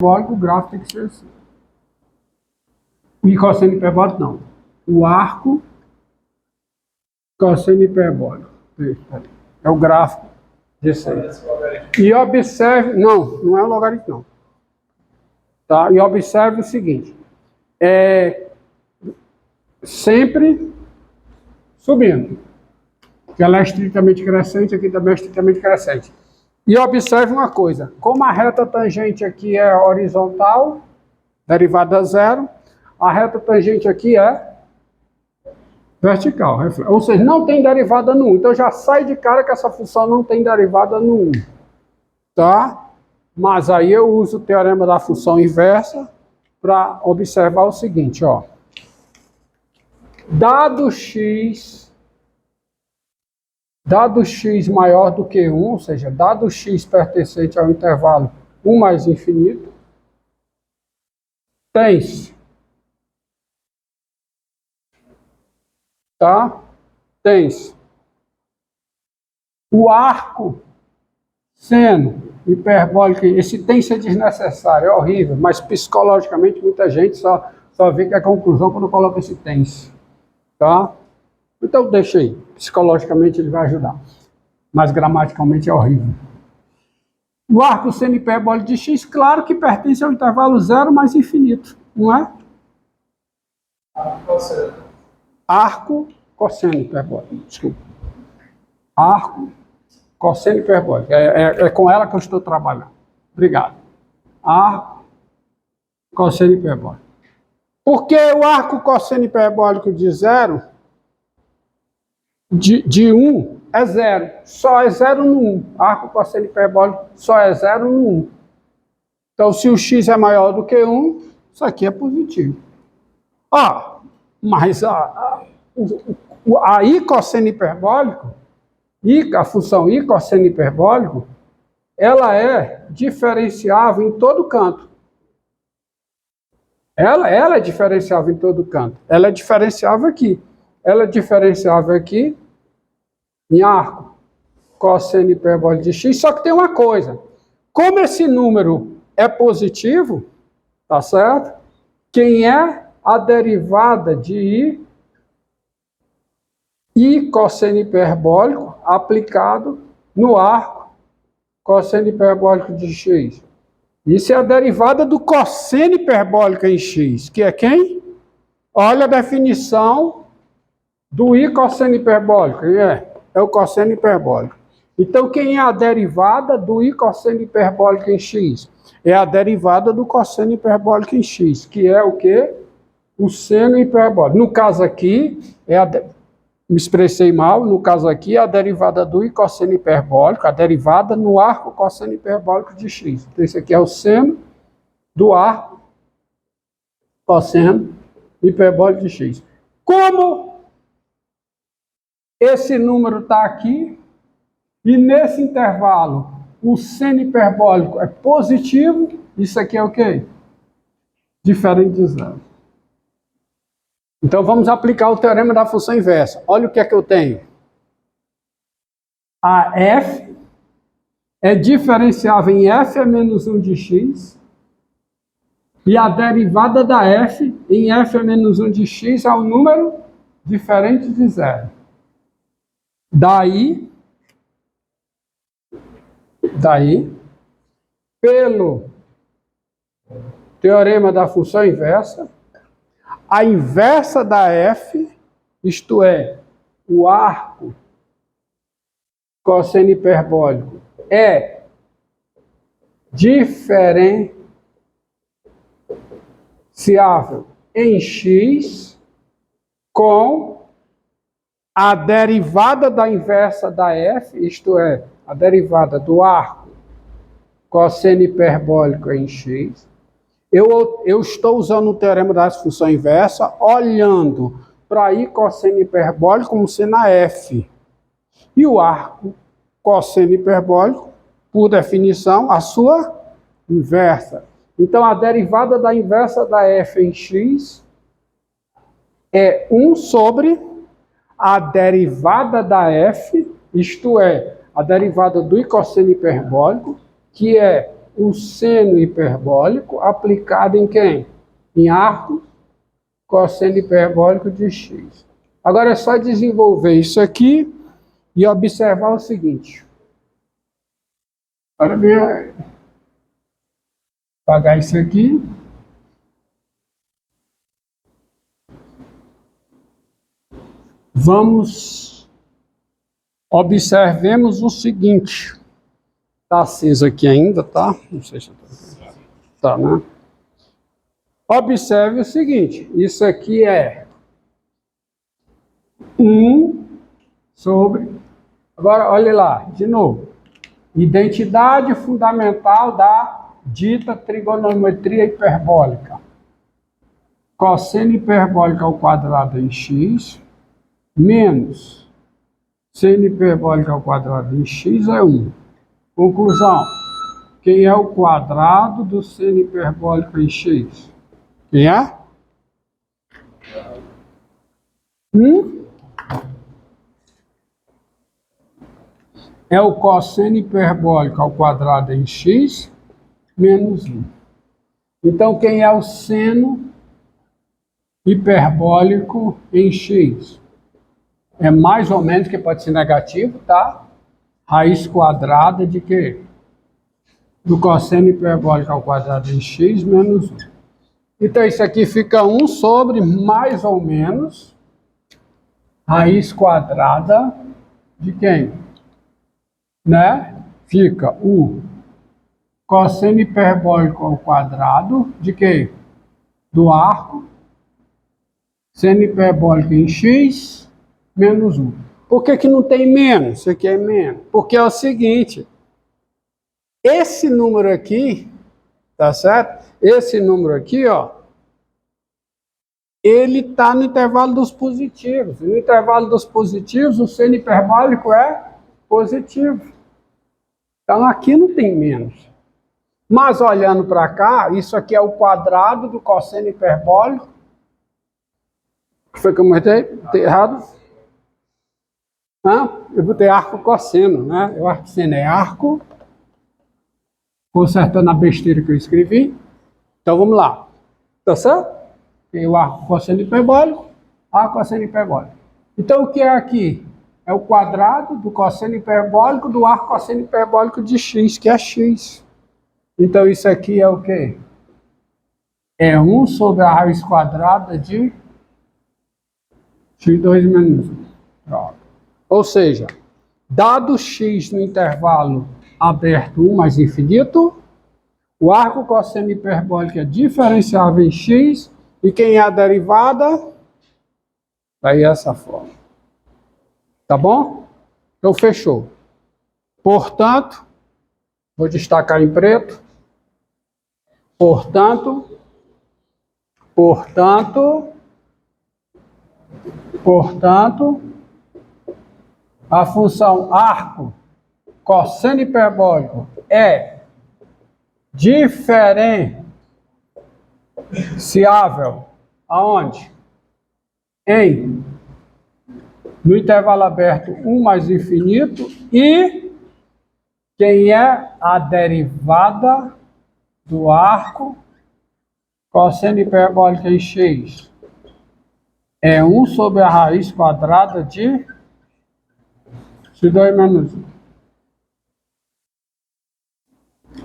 O gráfico tem que ser assim. E cosseno hiperbólico não. O arco cosseno hiperbólico. É o gráfico desse aí. E observe, não é o logaritmo não. Tá? E observe o seguinte, sempre subindo. Que ela é estritamente crescente, aqui também é estritamente crescente. E observe uma coisa, como a reta tangente aqui é horizontal, derivada zero, a reta tangente aqui é vertical. Ou seja, não tem derivada no 1. Então já sai de cara que essa função não tem derivada no 1. Tá? Mas aí eu uso o teorema da função inversa para observar o seguinte, ó. Dado x maior do que 1, ou seja, dado x pertencente ao intervalo 1 mais infinito, tens, tá? Tens o arco seno hiperbólico, esse tens é desnecessário, é horrível, mas psicologicamente muita gente só vê que é a conclusão quando coloca esse tens, tá? Então deixa aí, psicologicamente ele vai ajudar, mas gramaticalmente é horrível. O arco seno hiperbólico de x, claro que pertence ao intervalo zero mais infinito, não é? Arco cosseno hiperbólico, desculpa. Arco cosseno hiperbólico, é com ela que eu estou trabalhando. Obrigado. Arco cosseno hiperbólico. Por que o arco cosseno hiperbólico de zero, de 1, é zero? Só é zero no 1. Arco cosseno hiperbólico só é zero no 1. Então, se o x é maior do que 1, isso aqui é positivo. Mas a I cosseno hiperbólico, a função I cosseno hiperbólico, ela é diferenciável em todo canto. Ela é diferenciável em todo canto. Ela é diferenciável aqui. Ela é diferenciável aqui em arco cosseno hiperbólico de x, só que tem uma coisa. Como esse número é positivo, tá certo? Quem é a derivada de I cosseno hiperbólico aplicado no arco cosseno hiperbólico de x? Isso é a derivada do cosseno hiperbólico em x, que é quem? Olha a definição do I cosseno hiperbólico, é o cosseno hiperbólico. Então, quem é a derivada do I cosseno hiperbólico em x? É a derivada do cosseno hiperbólico em x, que é o quê? O seno hiperbólico. No caso aqui, me expressei mal, no caso aqui, a derivada do I cosseno hiperbólico, a derivada no arco cosseno hiperbólico de x. Então, esse aqui é o seno do arco cosseno hiperbólico de x. Como esse número está aqui, e nesse intervalo o seno hiperbólico é positivo, isso aqui é o quê? Diferente de zero. Então vamos aplicar o teorema da função inversa. Olha o que é que eu tenho. A f é diferenciável em f é menos 1 de x, e a derivada da f em f é menos 1 de x é um número diferente de zero. Daí, pelo teorema da função inversa, a inversa da f, isto é, o arco cosseno hiperbólico, é diferenciável em x com a derivada da inversa da f, isto é, a derivada do arco cosseno hiperbólico em x. Eu estou usando o teorema da função inversa, olhando para I cosseno hiperbólico como sendo a f. E o arco cosseno hiperbólico, por definição, a sua inversa. Então, a derivada da inversa da f em x é 1 sobre a derivada da f, isto é, a derivada do I cosseno hiperbólico, que é o seno hiperbólico aplicado em quem? Em arco cosseno hiperbólico de x. Agora é só desenvolver isso aqui e observar o seguinte. Agora vem apagar isso aqui. Observemos o seguinte. Está aceso aqui ainda, tá? Não sei se tá, né? Observe o seguinte. Isso aqui é 1 sobre... Agora, olhe lá, de novo. Identidade fundamental da dita trigonometria hiperbólica. Cosseno hiperbólico ao quadrado em x menos seno hiperbólico ao quadrado em x é 1. Conclusão. Quem é o quadrado do seno hiperbólico em x? Quem é? É o cosseno hiperbólico ao quadrado em x menos 1. Então, quem é o seno hiperbólico em x? É mais ou menos, que pode ser negativo, tá? Raiz quadrada de quê? Do cosseno hiperbólico ao quadrado em x menos 1. Então, isso aqui fica 1 sobre mais ou menos raiz quadrada de quem? Né? Fica o cosseno hiperbólico ao quadrado de quê? Do arco seno hiperbólico em x menos 1. Por que que não tem menos? Isso aqui é menos. Porque é o seguinte, esse número aqui, tá certo? Esse número aqui, ó, ele está no intervalo dos positivos. E no intervalo dos positivos, o seno hiperbólico é positivo. Então, aqui não tem menos. Mas, olhando para cá, isso aqui é o quadrado do cosseno hiperbólico. O que foi que eu botei? Botei errado? Eu botei arco cosseno, né? O arco seno é arco. Consertando a besteira que eu escrevi. Então, vamos lá. Tá certo? Tem o arco cosseno hiperbólico, arco cosseno hiperbólico. Então, o que é aqui? É o quadrado do cosseno hiperbólico do arco cosseno hiperbólico de x, que é x. Então, isso aqui é o quê? É 1 sobre a raiz quadrada de x2 menos 1. Pronto. Ou seja, dado x no intervalo aberto 1 mais infinito, o arco cosseno hiperbólico é diferenciável em x, e quem é a derivada? Daí essa forma. Tá bom? Então, fechou. Portanto, vou destacar em preto. Portanto, a função arco cosseno hiperbólico é diferenciável aonde? No intervalo aberto 1 mais infinito, e quem é a derivada do arco cosseno hiperbólico em x? É 1 sobre a raiz quadrada de x2 menos 1.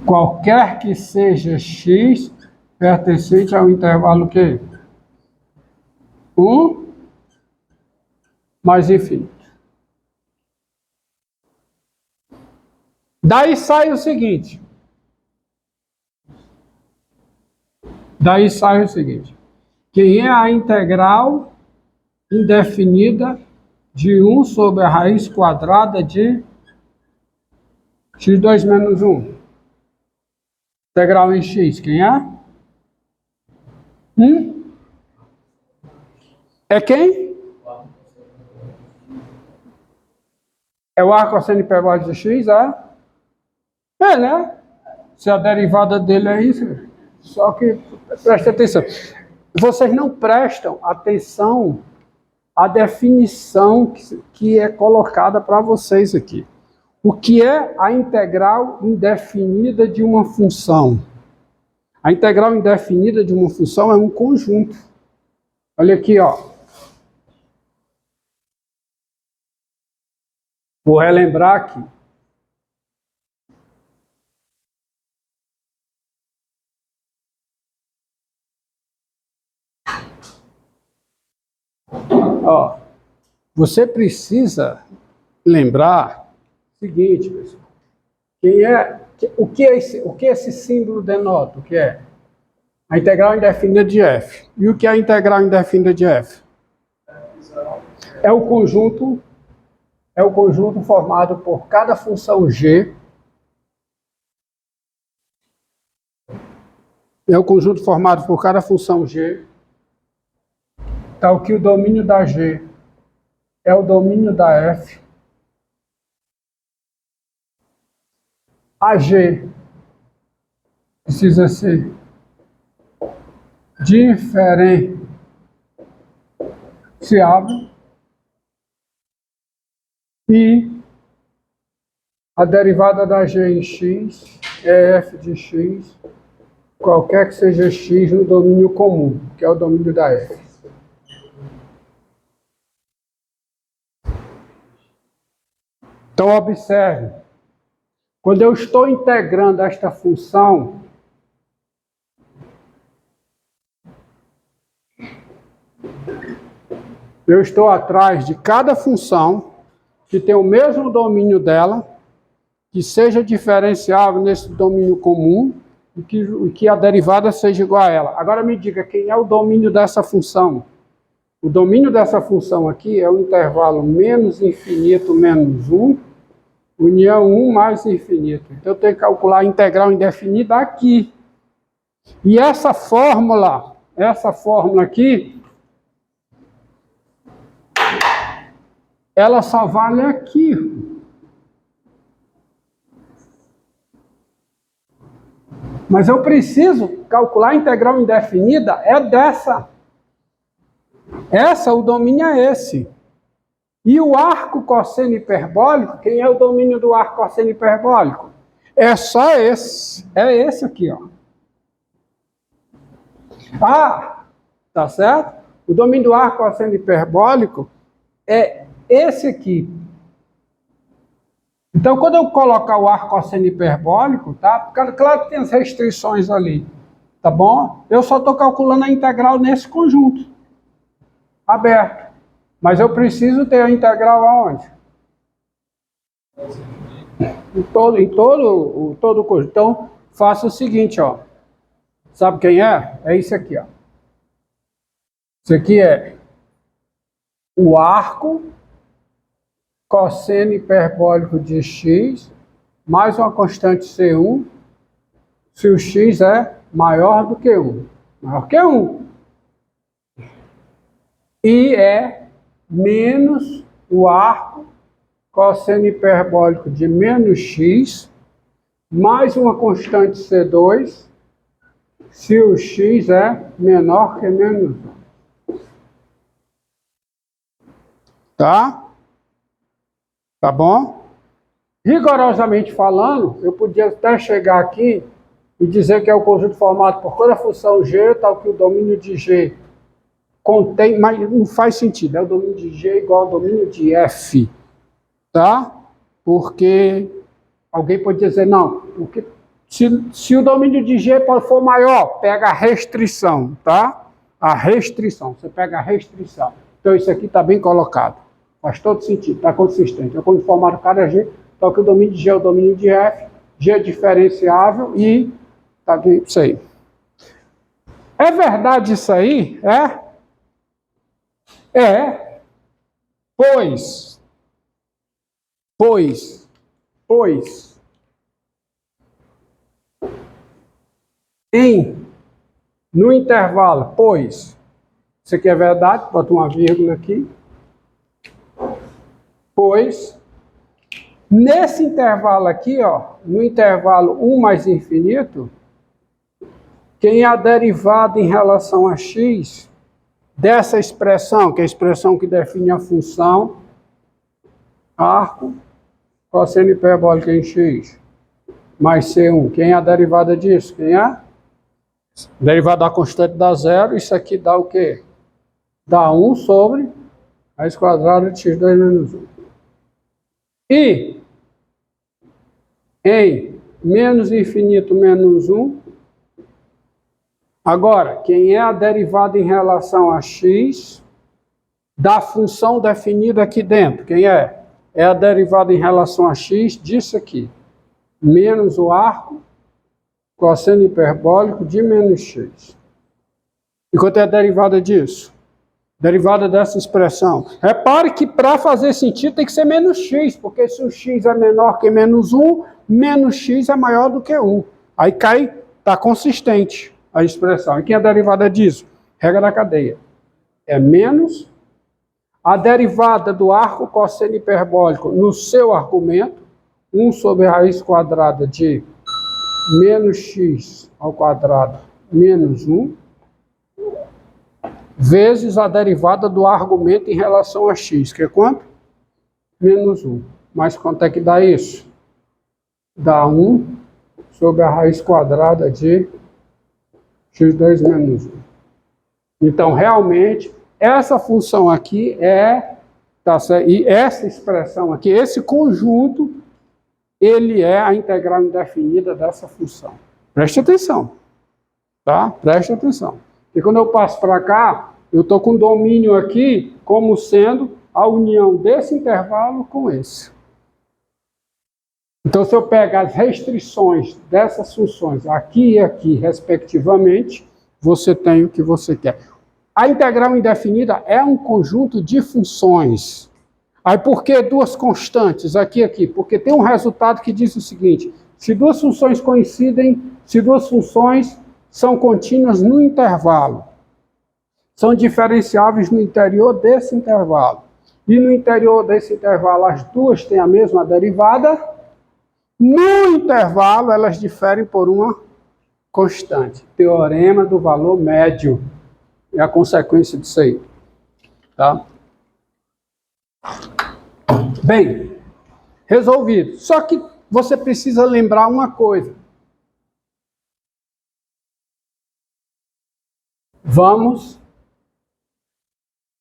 Qualquer que seja x pertencente ao intervalo que 1 mais infinito. Daí sai o seguinte. Quem é a integral indefinida de 1 sobre a raiz quadrada de x2 menos 1? Integral em x, quem é? É quem? É o arco cosseno hiperbólico de x, é? É, né? Se a derivada dele é isso. Só que, preste atenção. Vocês não prestam atenção à definição que é colocada para vocês aqui. O que é a integral indefinida de uma função? A integral indefinida de uma função é um conjunto. Olha aqui, ó. Vou relembrar aqui. Ó, você precisa lembrar o seguinte, pessoal. O que esse símbolo denota? O que é? A integral indefinida de f. E o que é a integral indefinida de f? É o conjunto formado por cada função g. É o conjunto formado por cada função g, tal que o domínio da g é o domínio da f. A g precisa ser diferenciável e a derivada da g em x é f de x, qualquer que seja x no domínio comum, que é o domínio da f. Então, observe, quando eu estou integrando esta função, eu estou atrás de cada função que tem o mesmo domínio dela, que seja diferenciável nesse domínio comum e que a derivada seja igual a ela. Agora me diga, quem é o domínio dessa função? O domínio dessa função aqui é o intervalo menos infinito menos 1, união 1 mais infinito. Então eu tenho que calcular a integral indefinida aqui. E essa fórmula aqui, ela só vale aqui. Mas eu preciso calcular a integral indefinida, é dessa. O domínio é esse. E o arco cosseno hiperbólico, quem é o domínio do arco cosseno hiperbólico? É só esse. É esse aqui, ó. Ah, tá certo? O domínio do arco cosseno hiperbólico é esse aqui. Então, quando eu colocar o arco cosseno hiperbólico, tá? Claro que tem as restrições ali, tá bom? Eu só estou calculando a integral nesse conjunto aberto. Mas eu preciso ter a integral aonde? Em todo o conjunto. Então, faça o seguinte, ó. Sabe quem é? É isso aqui, ó. Isso aqui é o arco cosseno hiperbólico de x mais uma constante C1, se o x é maior do que 1. Maior que 1. E é menos o arco cosseno hiperbólico de menos x mais uma constante C2, se o x é menor que menos 1. Tá? Tá bom? Rigorosamente falando, eu podia até chegar aqui e dizer que é o conjunto formado por toda a função g, tal que o domínio de g contém, mas não faz sentido, é o domínio de g igual ao domínio de f, tá? Porque alguém pode dizer, não, porque se o domínio de g for maior, pega a restrição, tá? A restrição, você pega a restrição. Então isso aqui está bem colocado. Faz todo sentido, está consistente. É quando formar cada G, então que o domínio de G é o domínio de F, G é diferenciável e tá aqui isso aí. É verdade isso aí? É. Pois. No intervalo, pois. Isso aqui é verdade, bota uma vírgula aqui. Pois, nesse intervalo aqui, ó, no intervalo 1 mais infinito, quem é a derivada em relação a x dessa expressão, que é a expressão que define a função arco cosseno hiperbólica em x mais C1. Quem é a derivada disso? Quem é? Derivada da constante dá zero. Isso aqui dá o quê? Dá 1 sobre raiz quadrada de x2 menos 1. E em menos infinito menos 1, agora, quem é a derivada em relação a x da função definida aqui dentro? Quem é? É a derivada em relação a x disso aqui. Menos o arco cosseno hiperbólico de menos x. E quanto é a derivada disso? Derivada dessa expressão. Repare que para fazer sentido tem que ser menos x, porque se o x é menor que menos 1, menos x é maior do que 1. Aí cai, está consistente a expressão. E quem é a derivada disso? Regra da cadeia. É menos a derivada do arco cosseno hiperbólico no seu argumento, 1 sobre a raiz quadrada de menos x ao quadrado menos 1, vezes a derivada do argumento em relação a x, que é quanto? Menos 1. Mas quanto é que dá isso? Dá 1 sobre a raiz quadrada de x2 menos 1. Então, realmente, essa função aqui tá certo? E essa expressão aqui, esse conjunto, ele é a integral indefinida dessa função. Preste atenção, tá? Preste atenção. E quando eu passo para cá, eu estou com o domínio aqui como sendo a união desse intervalo com esse. Então, se eu pegar as restrições dessas funções aqui e aqui, respectivamente, você tem o que você quer. A integral indefinida é um conjunto de funções. Aí, por que duas constantes aqui e aqui? Porque tem um resultado que diz o seguinte: se duas funções coincidem, se duas funções são contínuas no intervalo, são diferenciáveis no interior desse intervalo, e no interior desse intervalo as duas têm a mesma derivada, no intervalo elas diferem por uma constante. Teorema do valor médio é a consequência disso aí. Tá? Bem, resolvido. Só que você precisa lembrar uma coisa. Vamos.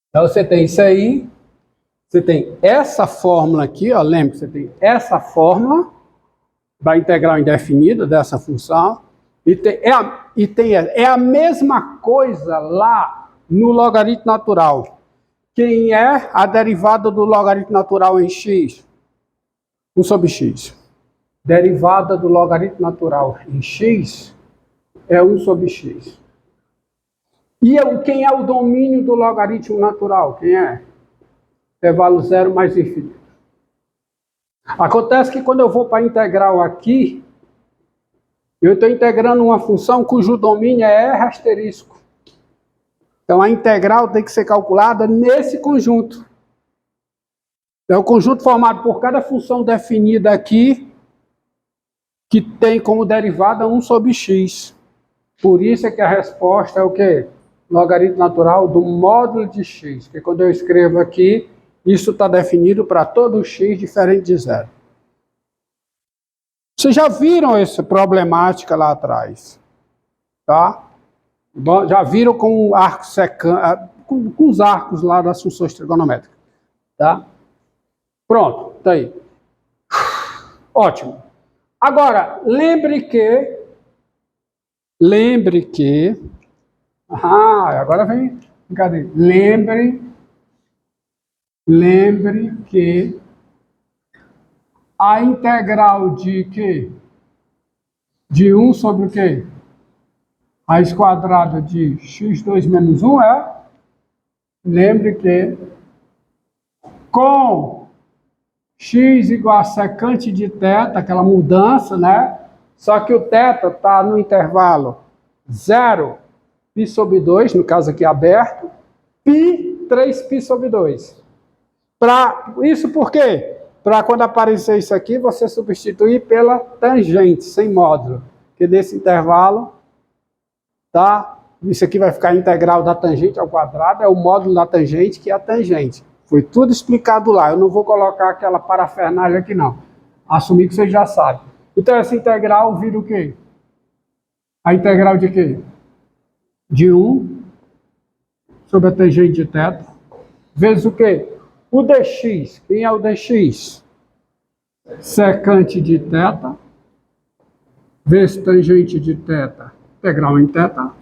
Então você tem isso aí. Você tem essa fórmula aqui, ó. Lembra que você tem essa fórmula da integral indefinida dessa função. É a mesma coisa lá no logaritmo natural. Quem é a derivada do logaritmo natural em x? 1 sobre x. Derivada do logaritmo natural em x é 1 sobre x. E quem é o domínio do logaritmo natural? Quem é? Intervalo zero mais infinito. Acontece que quando eu vou para a integral aqui, eu estou integrando uma função cujo domínio é R asterisco. Então a integral tem que ser calculada nesse conjunto. É o conjunto formado por cada função definida aqui, que tem como derivada 1 sobre x. Por isso é que a resposta é o quê? Logaritmo natural do módulo de x. Porque quando eu escrevo aqui, isso está definido para todo x diferente de zero. Vocês já viram essa problemática lá atrás, tá? Já viram com o arco secante, com os arcos lá das funções trigonométricas, tá? Pronto, tá aí. Ótimo. Agora, lembre que, agora vem, cadê? Lembre que a integral de quê? De 1 sobre o quê? Raiz quadrada de x2 menos 1 é? Lembre que com x igual a secante de θ, aquela mudança, né? Só que o θ está no intervalo 0, π sobre 2, no caso aqui aberto, π, 3π sobre 2. Isso por quê? Para quando aparecer isso aqui, você substituir pela tangente, sem módulo. Porque nesse intervalo, tá? Isso aqui vai ficar a integral da tangente ao quadrado, é o módulo da tangente, que é a tangente. Foi tudo explicado lá. Eu não vou colocar aquela parafernália aqui, não. Assumir que você já sabe. Então essa integral vira o quê? A integral de quê? De 1 sobre a tangente de θ, vezes o quê? O dx. Quem é o dx? Secante de θ, vezes tangente de θ, integral em θ,